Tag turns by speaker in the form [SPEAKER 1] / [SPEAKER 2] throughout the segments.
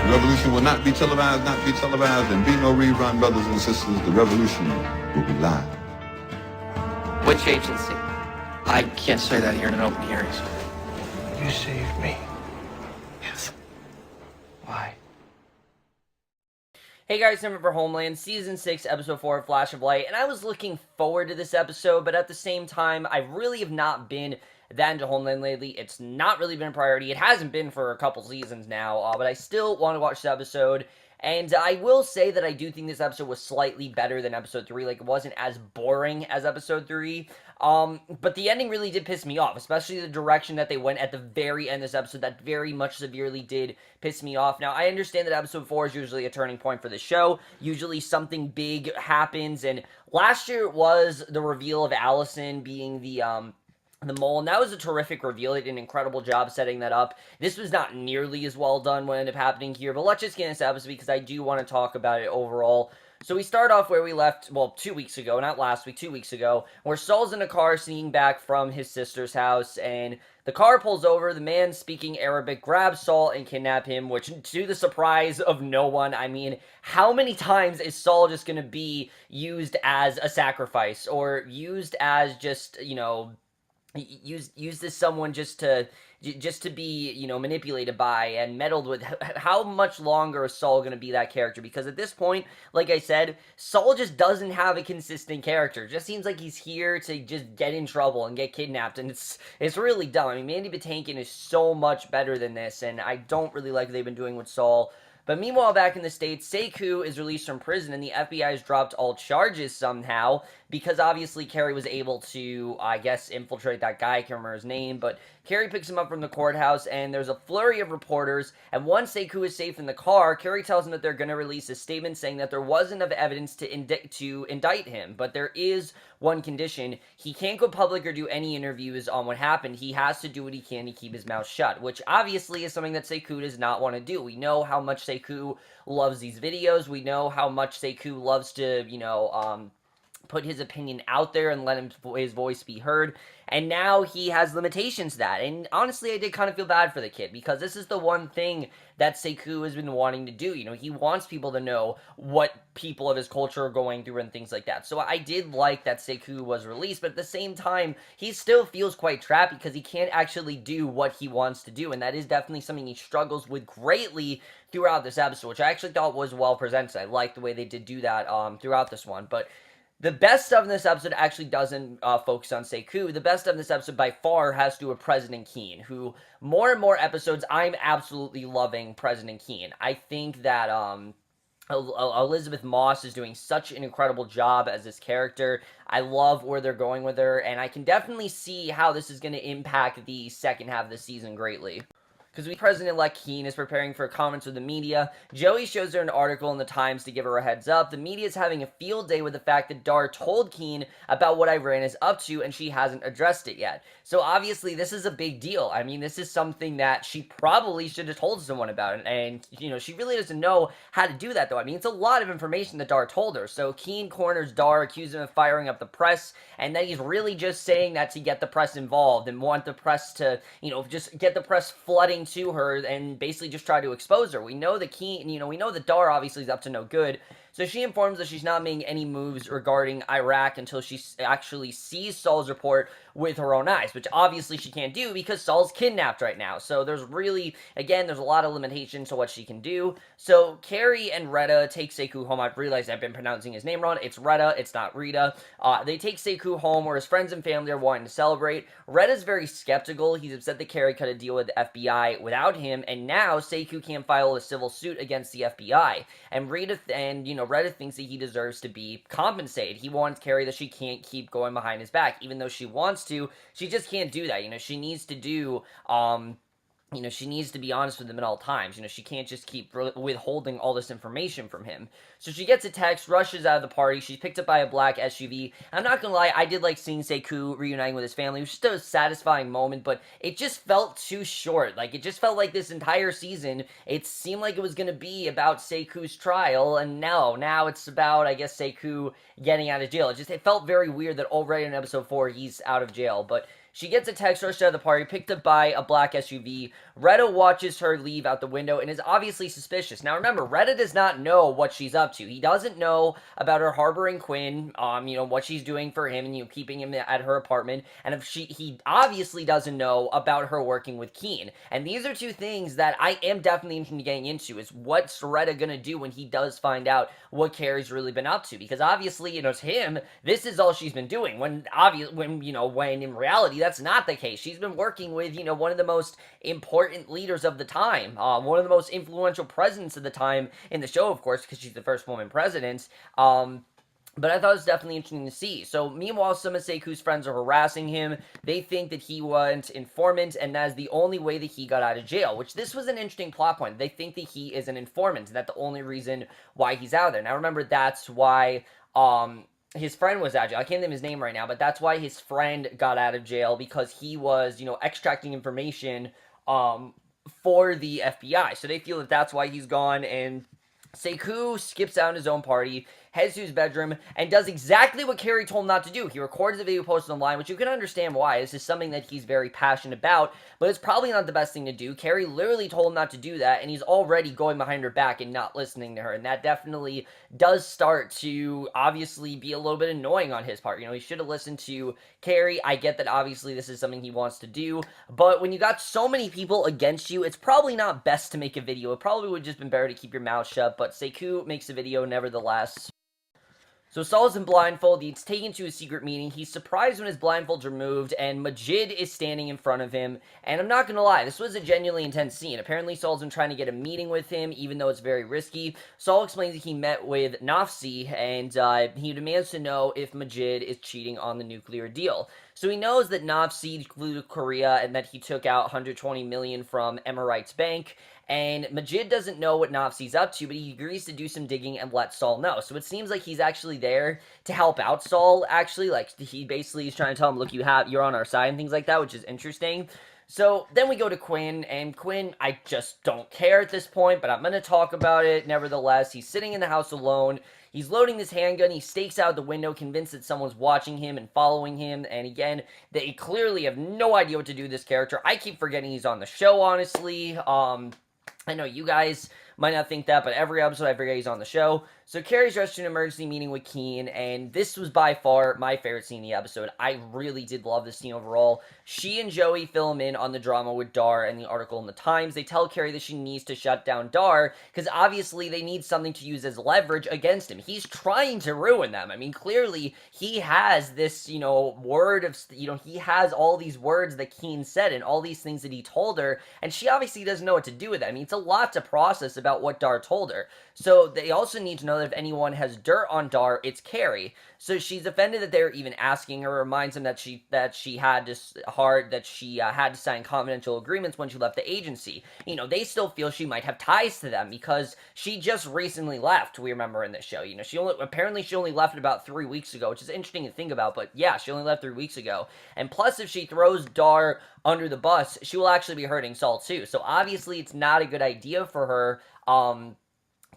[SPEAKER 1] The revolution will not be televised, and be no rerun, brothers and sisters. The revolution will be live.
[SPEAKER 2] Which agency? I can't say that here in an open hearing, sir.
[SPEAKER 3] You saved me.
[SPEAKER 2] Yes. Why?
[SPEAKER 4] Hey guys, time for Homeland, Season 6, Episode 4, Flash of Light, and I was looking forward to this episode, but at the same time, I really have not been that into Homeland lately. It's not really been a priority. It hasn't been for a couple seasons now, but I still want to watch the episode, and I will say that I do think this episode was slightly better than Episode 3, like, it wasn't as boring as Episode 3, but the ending really did piss me off, especially the direction that they went at the very end of this episode. That very much severely did piss me off. Now, I understand that Episode 4 is usually a turning point for the show. Usually something big happens, and last year it was the reveal of Allison being the mole, and that was a terrific reveal. They did an incredible job setting that up. This was not nearly as well done what ended up happening here, but let's just get into this episode because I do want to talk about it overall. So we start off where we left, well, 2 weeks ago, not last week, 2 weeks ago, where Saul's in a car sneaking back from his sister's house, and the car pulls over, the man speaking Arabic grabs Saul and kidnap him, which, to the surprise of no one, I mean, how many times is Saul just going to be used as a sacrifice, or used as just, you know, used as someone just to be, you know, manipulated by and meddled with? How much longer is Saul going to be that character? Because at this point, like I said, Saul just doesn't have a consistent character. It just seems like he's here to just get in trouble and get kidnapped, and it's really dumb. I mean, Mandy Patinkin is so much better than this, and I don't really like what they've been doing with Saul. But meanwhile, back in the States, Sekou is released from prison, and the FBI has dropped all charges somehow, because obviously Carrie was able to, I guess, infiltrate that guy. I can't remember his name, but Carrie picks him up from the courthouse, and there's a flurry of reporters, and once Sekou is safe in the car, Carrie tells him that they're going to release a statement saying that there wasn't enough evidence to indict him, but there is one condition: he can't go public or do any interviews on what happened. He has to do what he can to keep his mouth shut, which obviously is something that Sekou does not want to do. We know how much Sekou loves these videos. We know how much Sekou loves to, you know, put his opinion out there and let his voice be heard, and now he has limitations to that. And honestly, I did kind of feel bad for the kid, because this is the one thing that Sekou has been wanting to do. You know, he wants people to know what people of his culture are going through and things like that. So I did like that Sekou was released, but at the same time, he still feels quite trapped because he can't actually do what he wants to do, and that is definitely something he struggles with greatly throughout this episode, which I actually thought was well presented. I liked the way they did do that throughout this one, but the best stuff in this episode actually doesn't focus on Sekou. The best stuff in this episode by far has to do with President Keane, who more and more episodes I'm absolutely loving President Keane. I think that Elizabeth Moss is doing such an incredible job as this character. I love where they're going with her, and I can definitely see how this is going to impact the second half of the season greatly. Because President-elect Keane is preparing for comments with the media. Joey shows her an article in the Times to give her a heads up. The media is having a field day with the fact that Dar told Keane about what Iran is up to, and she hasn't addressed it yet. So obviously, this is a big deal. I mean, this is something that she probably should have told someone about, and you know, she really doesn't know how to do that, though. I mean, it's a lot of information that Dar told her. So Keane corners Dar, accuses him of firing up the press, and then he's really just saying that to get the press involved and want the press to, you know, just get the press flooding to her and basically just try to expose her. We know that Keane, you know, we know that Dar obviously is up to no good. So she informs that she's not making any moves regarding Iraq until she actually sees Saul's report with her own eyes, which obviously she can't do because Saul's kidnapped right now. So there's really, again, there's a lot of limitations to what she can do. So Carrie and Reda take Sekou home. I've realized I've been pronouncing his name wrong. It's Reda, it's not Rita. They take Sekou home where his friends and family are wanting to celebrate. Reda's very skeptical. He's upset that Carrie cut a deal with the FBI without him, and now Sekou can't file a civil suit against the FBI. And Reda thinks that he deserves to be compensated. He wants Carrie that she can't keep going behind his back, even though she wants to. She just can't do that. You know, she needs to do you know, she needs to be honest with him at all times. You know, she can't just keep withholding all this information from him. So she gets a text, rushes out of the party. She's picked up by a black SUV. I'm not gonna lie, I did like seeing Sekou reuniting with his family. It was just a satisfying moment, but it just felt too short. Like, it just felt like this entire season, it seemed like it was gonna be about Sekou's trial, and now it's about, I guess, Sekou getting out of jail. It felt very weird that already in episode 4, he's out of jail, but she gets a text, rushed out of the party, picked up by a black SUV, Reda watches her leave out the window and is obviously suspicious. Now remember, Reda does not know what she's up to. He doesn't know about her harboring Quinn, what she's doing for him and, keeping him at her apartment. And if he obviously doesn't know about her working with Keane. And these are two things that I am definitely interested in getting into, is what's Reda gonna do when he does find out what Carrie's really been up to. Because obviously, to him, this is all she's been doing. When in reality, that's not the case. She's been working with, one of the most important leaders of the time, one of the most influential presidents of the time in the show, of course, because she's the first woman president. But I thought it was definitely interesting to see. So, meanwhile, some of Sekou's friends are harassing him. They think that he was an informant, and that is the only way that he got out of jail, which this was an interesting plot point. They think that he is an informant, and that's the only reason why he's out there. Now, remember, that's why his friend was out of jail. I can't name his name right now, but that's why his friend got out of jail, because he was, extracting information for the FBI. So they feel that that's why he's gone, and Sekou skips out in his own party, heads to his bedroom, and does exactly what Carrie told him not to do. He records the video, posted online, which you can understand why. This is something that he's very passionate about, but it's probably not the best thing to do. Carrie literally told him not to do that, and he's already going behind her back and not listening to her, and that definitely does start to obviously be a little bit annoying on his part. He should have listened to Carrie. I get that obviously this is something he wants to do, but when you got so many people against you, it's probably not best to make a video. It probably would have just been better to keep your mouth shut, but Sekou makes a video nevertheless. So Saul's in blindfold, he's taken to a secret meeting, he's surprised when his blindfold's removed, and Majid is standing in front of him, and I'm not gonna lie, this was a genuinely intense scene. Apparently Saul's been trying to get a meeting with him, even though it's very risky. Saul explains that he met with Nafsi, and he demands to know if Majid is cheating on the nuclear deal. So he knows that Nafsi flew to Korea, and that he took out $120 million from Emirates Bank, and Majid doesn't know what Nafsi's up to, but he agrees to do some digging and let Saul know. So it seems like he's actually there to help out Saul, actually. Like, he basically is trying to tell him, look, you're on our side and things like that, which is interesting. So then we go to Quinn, and Quinn, I just don't care at this point, but I'm going to talk about it nevertheless. He's sitting in the house alone. He's loading his handgun, he stakes out the window, convinced that someone's watching him and following him, and again, they clearly have no idea what to do with this character. I keep forgetting he's on the show, honestly. I know you guys might not think that, but every episode I forget he's on the show. So Carrie's rushed to an emergency meeting with Keane, and this was by far my favorite scene in the episode. I really did love this scene overall. She and Joey fill him in on the drama with Dar and the article in the Times. They tell Carrie that she needs to shut down Dar, because obviously they need something to use as leverage against him. He's trying to ruin them. I mean, clearly he has this, word of, he has all these words that Keane said and all these things that he told her, and she obviously doesn't know what to do with it. I mean, it's a lot to process about what Dar told her. So they also need to know that if anyone has dirt on Dar, it's Carrie. So she's offended that they're even asking her, reminds him that she had to sign confidential agreements when she left the agency. They still feel she might have ties to them because she just recently left, we remember in this show. She only left about 3 weeks ago, which is interesting to think about, but yeah, she only left 3 weeks ago. And plus, if she throws Dar under the bus, she will actually be hurting Saul too. So obviously it's not a good idea for her,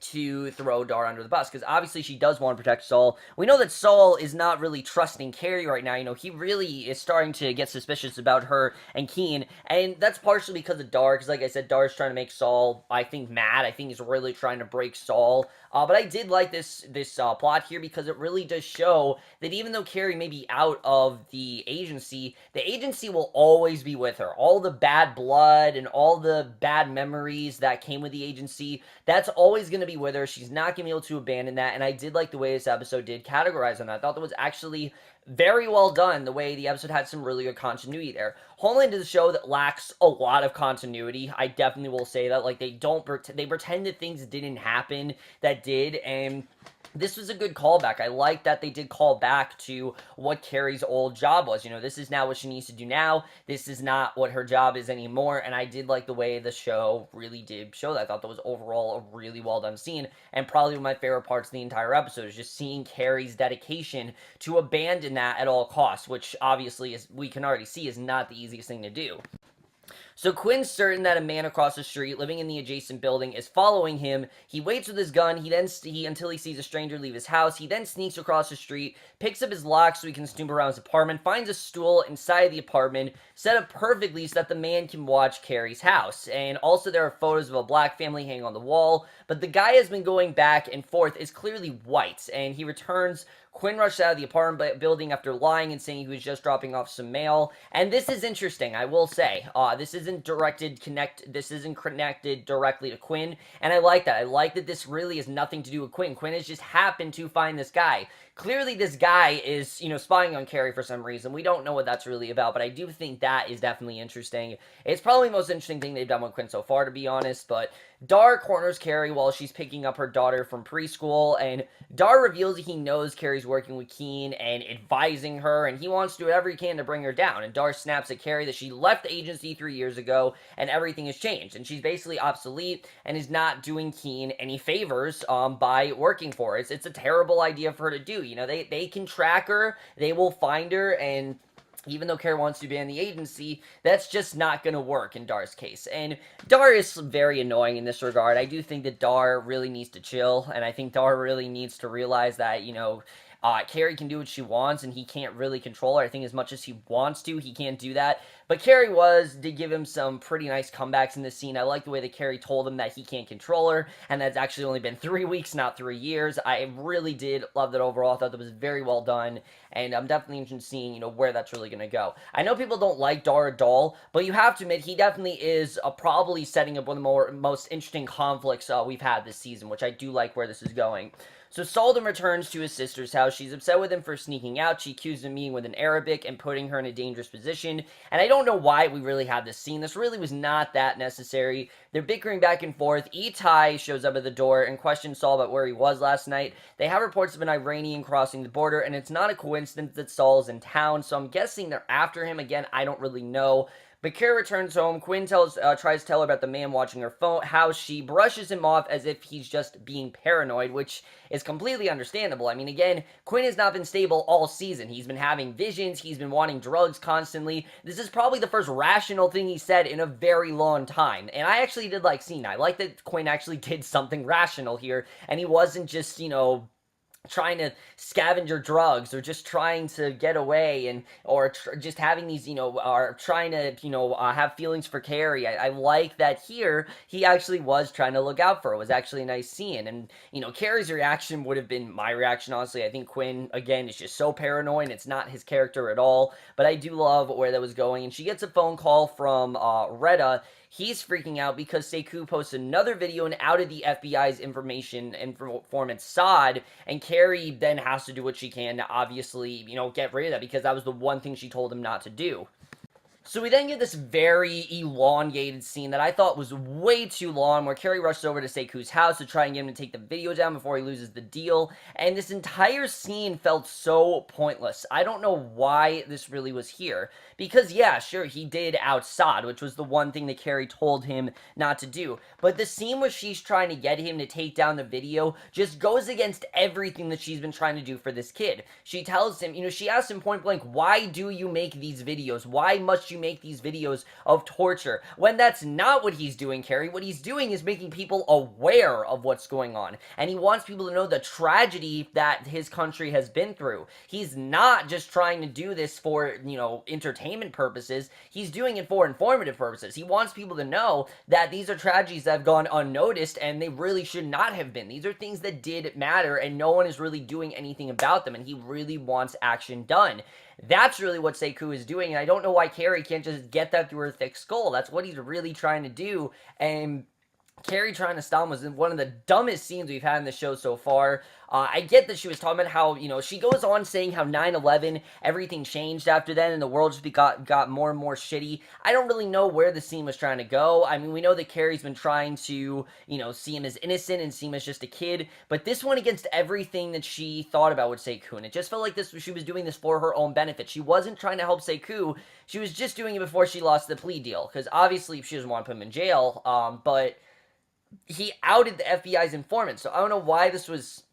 [SPEAKER 4] to throw Dar under the bus, because obviously she does want to protect Saul. We know that Saul is not really trusting Carrie right now. He really is starting to get suspicious about her and Keane, and that's partially because of Dar, because like I said, Dar is trying to make Saul, I think, mad. I think he's really trying to break Saul. But I did like this plot here, because it really does show that even though Carrie may be out of the agency will always be with her. All the bad blood and all the bad memories that came with the agency, that's always going to be with her. She's not going to be able to abandon that, and I did like the way this episode did categorize on that. I thought that was actually very well done, the way the episode had some really good continuity there. Homeland is a show that lacks a lot of continuity. I definitely will say that. Like, they pretend that things didn't happen that did, and this was a good callback. I like that they did call back to what Carrie's old job was. This is now what she needs to do now. This is not what her job is anymore, and I did like the way the show really did show that. I thought that was overall a really well done scene, and probably one of my favorite parts of the entire episode is just seeing Carrie's dedication to abandon that at all costs, which obviously, as we can already see, is not the easiest thing to do. So Quinn's certain that a man across the street, living in the adjacent building, is following him. He waits with his gun. Until he sees a stranger leave his house. He then sneaks across the street, picks up his lock so he can snoop around his apartment, finds a stool inside the apartment, set up perfectly so that the man can watch Carrie's house. And also there are photos of a black family hanging on the wall. But the guy has been going back and forth, is clearly white, and he returns. Quinn rushed out of the apartment building after lying and saying he was just dropping off some mail. And this is interesting, I will say. This isn't connected directly to Quinn, and I like that. I like that this really has nothing to do with Quinn. Quinn has just happened to find this guy. Clearly, this guy is, spying on Carrie for some reason. We don't know what that's really about, but I do think that is definitely interesting. It's probably the most interesting thing they've done with Quinn so far, to be honest, but Dar corners Carrie while she's picking up her daughter from preschool, and Dar reveals he knows Carrie's working with Keane and advising her, and he wants to do whatever he can to bring her down. And Dar snaps at Carrie that she left the agency 3 years ago, and everything has changed, and she's basically obsolete and is not doing Keane any favors by working for her. It's a terrible idea for her to do. They can track her, they will find her, and even though Carrie wants to be in the agency, that's just not going to work in Dar's case. And Dar is very annoying in this regard. I do think that Dar really needs to chill, and I think Dar really needs to realize that, Carrie can do what she wants, and he can't really control her. I think as much as he wants to, he can't do that. But Carrie did give him some pretty nice comebacks in this scene. I like the way that Carrie told him that he can't control her, and that's actually only been 3 weeks, not 3 years. I really did love that overall. I thought that was very well done, and I'm definitely interested in seeing, where that's really going to go. I know people don't like Dar at all, but you have to admit, he definitely is probably setting up one of the most interesting conflicts we've had this season, which I do like where this is going. So Saul then returns to his sister's house. She's upset with him for sneaking out. She accused him of meeting with an Arabic and putting her in a dangerous position. And I don't know why we really had this scene. This really was not that necessary. They're bickering back and forth. Itai shows up at the door and questions Saul about where he was last night. They have reports of an Iranian crossing the border, and it's not a coincidence that Saul's in town. So I'm guessing they're after him. Again, I don't really know. But Carrie returns home. Quinn tries to tell her about the man watching her phone, how she brushes him off as if he's just being paranoid, which is completely understandable. I mean, again, Quinn has not been stable all season. He's been having visions. He's been wanting drugs constantly. This is probably the first rational thing he said in a very long time. And I actually did like seeing that. I like that Quinn actually did something rational here, and he wasn't just, trying to scavenger drugs or just trying to get away or just having these, or trying to, have feelings for Carrie. I like that here he actually was trying to look out for her. It was actually a nice scene. And, Carrie's reaction would have been my reaction, honestly. I think Quinn, again, is just so paranoid, and it's not his character at all. But I do love where that was going. And she gets a phone call from Reda. He's freaking out because Sekou posts another video and outed the FBI's informant Saad, and Carrie then has to do what she can to obviously, get rid of that, because that was the one thing she told him not to do. So we then get this very elongated scene that I thought was way too long, where Carrie rushes over to Sekou's house to try and get him to take the video down before he loses the deal, and this entire scene felt so pointless. I don't know why this really was here, because yeah, sure, he did out Saad, which was the one thing that Carrie told him not to do, but the scene where she's trying to get him to take down the video just goes against everything that she's been trying to do for this kid. She tells him, she asks him point blank, why do you make these videos? Why must you make these videos of torture? When that's not what he's doing, Carrie. What he's doing is making people aware of what's going on, and he wants people to know the tragedy that his country has been through. He's not just trying to do this for, entertainment purposes. He's doing it for informative purposes. He wants people to know that these are tragedies that have gone unnoticed, and they really should not have been. These are things that did matter, and no one is really doing anything about them, and he really wants action done. That's really what Sekou is doing, and I don't know why Carrie can't just get that through her thick skull. That's what he's really trying to do, and Carrie trying to stop him was one of the dumbest scenes we've had in the show so far. I get that she was talking about how, she goes on saying how 9/11, everything changed after then, and the world just got more and more shitty. I don't really know where the scene was trying to go. I mean, we know that Carrie's been trying to, see him as innocent and see him as just a kid, but this went against everything that she thought about with Sekou, and it just felt like she was doing this for her own benefit. She wasn't trying to help Sekou. She was just doing it before she lost the plea deal, because obviously she doesn't want to put him in jail, but he outed the FBI's informant, so I don't know why this was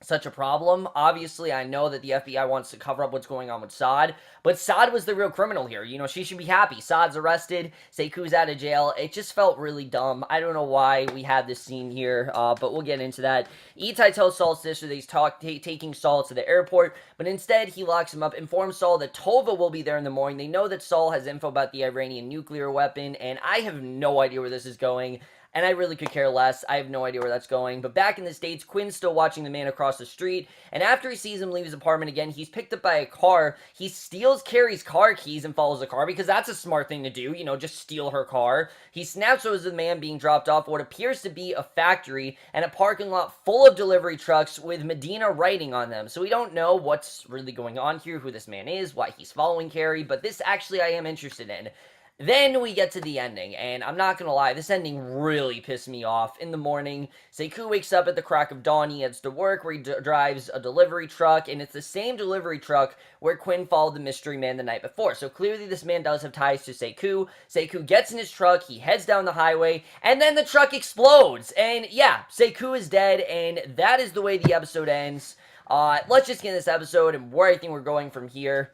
[SPEAKER 4] such a problem. Obviously, I know that the FBI wants to cover up what's going on with Saad, but Saad was the real criminal here. You know, she should be happy. Saad's arrested, Sekou's out of jail. It just felt really dumb. I don't know why we had this scene here, but we'll get into that. Itai tells Saul's sister that he's taking Saul to the airport, but instead he locks him up, informs Saul that Tova will be there in the morning. They know that Saul has info about the Iranian nuclear weapon, and I have no idea where this is going. And I really could care less. I have no idea where that's going. But back in the States, Quinn's still watching the man across the street, and after he sees him leave his apartment again, he's picked up by a car. He steals Carrie's car keys and follows the car, because that's a smart thing to do, you know, just steal her car. He snaps photos of the man being dropped off at what appears to be a factory and a parking lot full of delivery trucks with Medina writing on them. So we don't know what's really going on here, who this man is, why he's following Carrie, but this actually I am interested in. Then we get to the ending, and I'm not gonna lie, this ending really pissed me off. In the morning, Sekou wakes up at the crack of dawn. He heads to work where he drives a delivery truck, and it's the same delivery truck where Quinn followed the mystery man the night before. So clearly this man does have ties to Sekou. Sekou gets in his truck, he heads down the highway, and then the truck explodes. And yeah, Sekou is dead, and that is the way the episode ends. Let's just get in this episode and where I think we're going from here.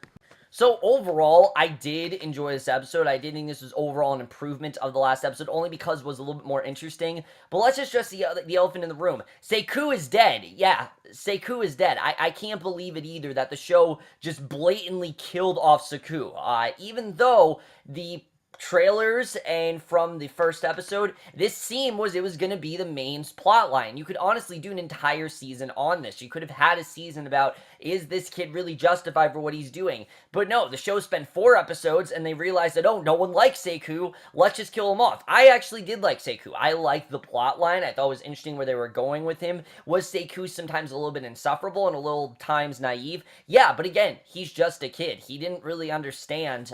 [SPEAKER 4] So overall, I did enjoy this episode. I did think this was overall an improvement of the last episode, only because it was a little bit more interesting. But let's just address the elephant in the room. Sekou is dead. Yeah, Sekou is dead. I can't believe it either that the show just blatantly killed off Sekou. Even though the trailers and from the first episode, this scene was going to be the main plot line. You could honestly do an entire season on this. You could have had a season about, is this kid really justified for what he's doing? But no, the show spent 4 episodes and they realized that, oh, no one likes Sekou, let's just kill him off. I actually did like Sekou. I liked the plot line. I thought it was interesting where they were going with him. Was Sekou sometimes a little bit insufferable and a little times naive? Yeah, but again, he's just a kid. He didn't really understand,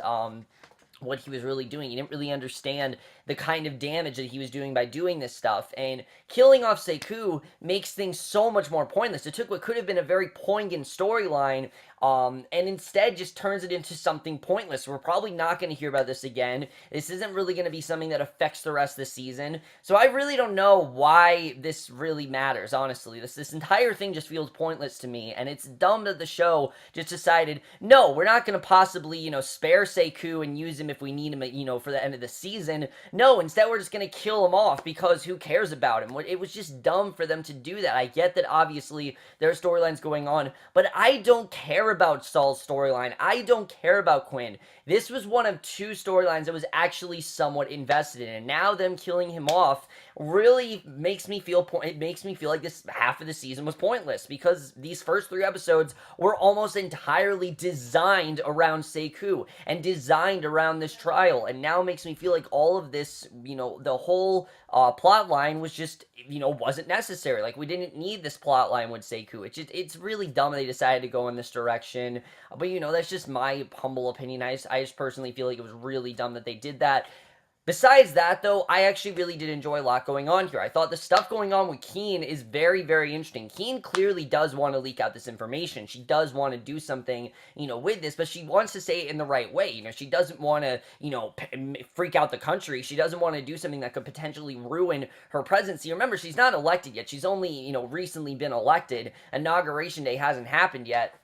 [SPEAKER 4] what he was really doing. He didn't really understand the kind of damage that he was doing by doing this stuff, and killing off Sekou makes things so much more pointless. It took what could have been a very poignant storyline, and instead just turns it into something pointless. We're probably not going to hear about this again. This isn't really going to be something that affects the rest of the season, so I really don't know why this really matters, honestly. This entire thing just feels pointless to me, and it's dumb that the show just decided, no, we're not going to possibly, you know, spare Sekou and use him if we need him, you know, for the end of the season. No, instead we're just going to kill him off because who cares about him? It was just dumb for them to do that. I get that obviously there are storylines going on, but I don't care about Saul's storyline. I don't care about Quinn. This was one of 2 storylines that was actually somewhat invested in, and now them killing him off really makes me feel like this half of the season was pointless, because these first 3 episodes were almost entirely designed around Sekou and designed around this trial, and now makes me feel like all of this, you know, the whole plot line was just, you know, wasn't necessary. Like, we didn't need this plot line with Sekou. It's really dumb they decided to go in this direction, but, you know, that's just my humble opinion. I just personally feel like it was really dumb that they did that. Besides that, though, I actually really did enjoy a lot going on here. I thought the stuff going on with Keane is very, very interesting. Keane clearly does want to leak out this information. She does want to do something, you know, with this, but she wants to say it in the right way. You know, she doesn't want to, you know, freak out the country. She doesn't want to do something that could potentially ruin her presidency. Remember, she's not elected yet. She's only, you know, recently been elected. Inauguration Day hasn't happened yet.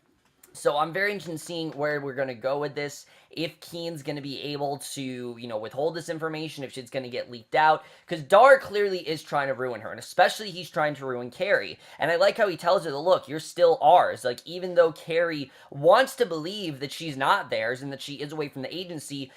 [SPEAKER 4] So I'm very interested in seeing where we're going to go with this, if Keane's going to be able to, you know, withhold this information, if shit's going to get leaked out, because Dar clearly is trying to ruin her, and especially he's trying to ruin Carrie, and I like how he tells her that, look, you're still ours. Like, even though Carrie wants to believe that she's not theirs and that she is away from the agency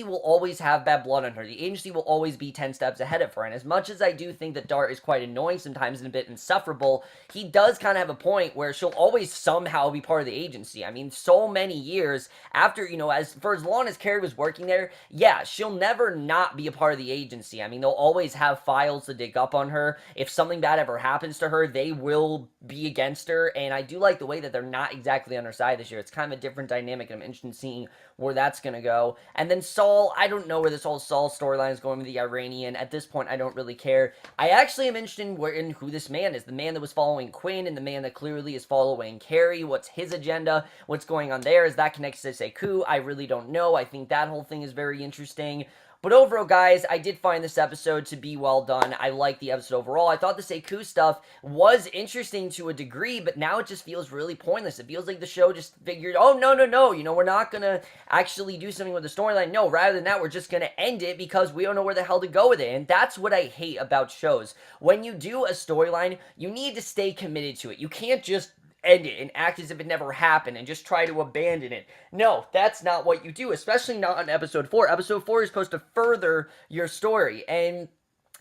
[SPEAKER 4] will always have bad blood on her. The agency will always be 10 steps ahead of her, and as much as I do think that Dar is quite annoying sometimes and a bit insufferable, he does kind of have a point where she'll always somehow be part of the agency. I mean, so many years after, you know, for as long as Carrie was working there, yeah, she'll never not be a part of the agency. I mean, they'll always have files to dig up on her. If something bad ever happens to her, they will be against her, and I do like the way that they're not exactly on her side this year. It's kind of a different dynamic, and I'm interested in seeing where that's going to go. And then Saul, I don't know where this whole Saul storyline is going with the Iranian. At this point, I don't really care. I actually am interested in who this man is. The man that was following Quinn and the man that clearly is following Carrie. What's his agenda? What's going on there? Is that connected to Sekou? I really don't know. I think that whole thing is very interesting. But overall, guys, I did find this episode to be well done. I liked the episode overall. I thought the Sekou stuff was interesting to a degree, but now it just feels really pointless. It feels like the show just figured, oh, no, we're not going to actually do something with the storyline. No, rather than that, we're just going to end it because we don't know where the hell to go with it. And that's what I hate about shows. When you do a storyline, you need to stay committed to it. You can't just end it and act as if it never happened and just try to abandon it. No, that's not what you do, especially not on episode 4. Episode 4 is supposed to further your story, and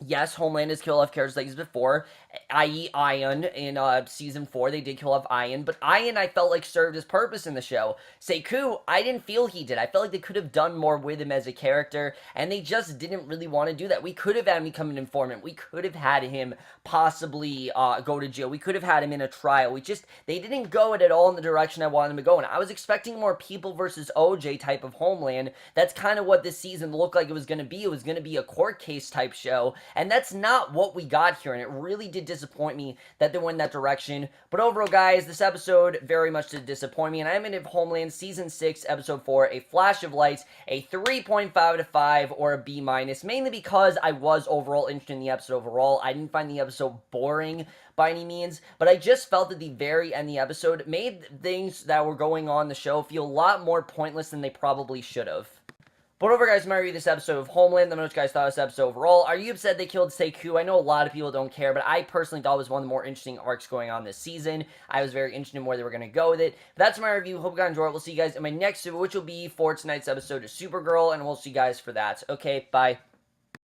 [SPEAKER 4] yes, Homeland has killed off characters like this before, i.e. Ian in season 4. They did kill off Ian, but Ian, I felt like, served his purpose in the show. Sekou, I didn't feel he did. I felt like they could have done more with him as a character, and they just didn't really want to do that. We could have had him become an informant. We could have had him possibly go to jail. We could have had him in a trial. They didn't go it at all in the direction I wanted them to go, and I was expecting more people versus OJ type of Homeland. That's kind of what this season looked like it was going to be. It was going to be a court case type show, and that's not what we got here, and it really did disappoint me that they went in that direction. But overall, guys, this episode very much did disappoint me, and I'm going to give Homeland Season 6, Episode 4, a flash of lights, a 3.5 out of 5, or a B-, mainly because I was overall interested in the episode overall. I didn't find the episode boring by any means, but I just felt that the very end of the episode made things that were going on in the show feel a lot more pointless than they probably should have. But over, guys, my review of this episode of Homeland. Let me know what you guys thought of this episode overall. Are you upset they killed Sekou? I know a lot of people don't care, but I personally thought it was one of the more interesting arcs going on this season. I was very interested in where they were going to go with it. But that's my review. Hope you guys enjoyed it. We'll see you guys in my next video, which will be for tonight's episode of Supergirl, and we'll see you guys for that. Okay, bye.